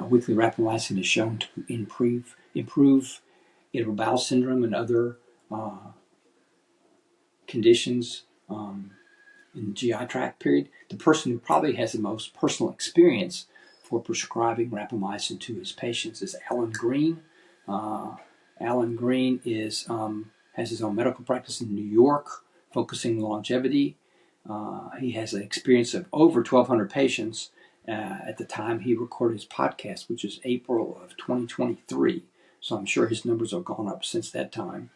weekly rapamycin is shown to improve irritable bowel syndrome and other conditions in the GI tract period. The person who probably has the most personal experience for prescribing rapamycin to his patients is Alan Green. Alan Green has his own medical practice in New York, focusing on longevity. He has an experience of over 1,200 patients at the time he recorded his podcast, which is April of 2023. So I'm sure his numbers have gone up since that time.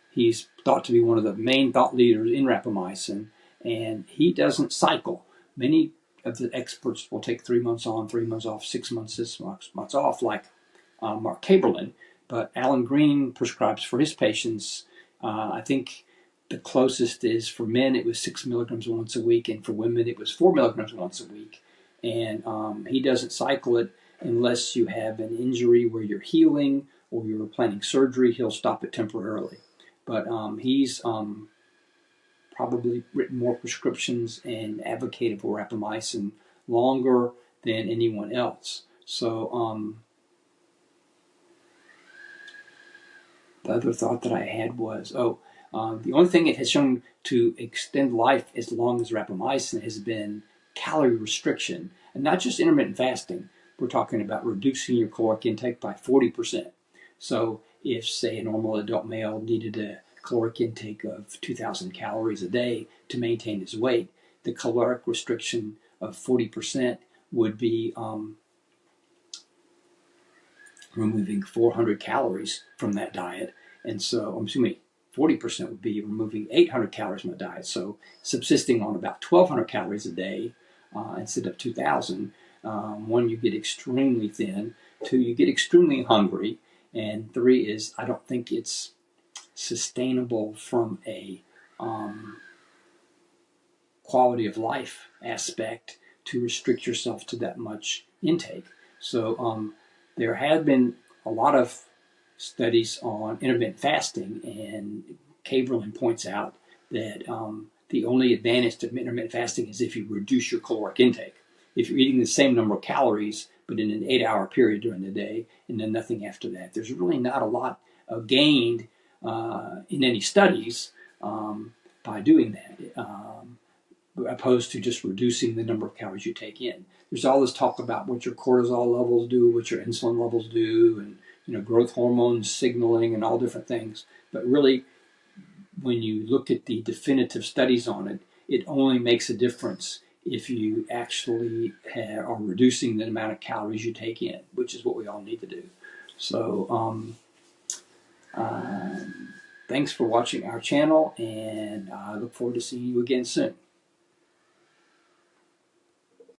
He's thought to be one of the main thought leaders in rapamycin, and he doesn't cycle. Many of the experts will take 3 months on, 3 months off, 6 months, 6 months off, like Mark Kaberlin. But Alan Green prescribes for his patients. I think the closest is for men, it was 6 milligrams once a week, and for women, it was 4 milligrams once a week. And he doesn't cycle it unless you have an injury where you're healing or you're planning surgery. He'll stop it temporarily. But he's probably written more prescriptions and advocated for rapamycin longer than anyone else. So the other thought that I had was, the only thing it has shown to extend life as long as rapamycin has been calorie restriction, and not just intermittent fasting. We're talking about reducing your caloric intake by 40%. So if, say, a normal adult male needed a caloric intake of 2,000 calories a day to maintain his weight, the caloric restriction of 40% would be removing 400 calories from that diet. And so, 40% would be removing 800 calories from the diet. So subsisting on about 1,200 calories a day instead of 2,000. One, you get extremely thin. Two, you get extremely hungry. And three is, I don't think it's sustainable from a quality of life aspect to restrict yourself to that much intake. So there have been a lot of studies on intermittent fasting, and Kaberlin points out that the only advantage to intermittent fasting is if you reduce your caloric intake. If you're eating the same number of calories, but in an 8-hour period during the day, and then nothing after that, there's really not a lot gained in any studies by doing that, opposed to just reducing the number of calories you take in. There's all this talk about what your cortisol levels do, what your insulin levels do, and growth hormones signaling and all different things. But really, when you look at the definitive studies on it, it only makes a difference if you actually are reducing the amount of calories you take in, which is what we all need to do. So thanks for watching our channel, and I look forward to seeing you again soon.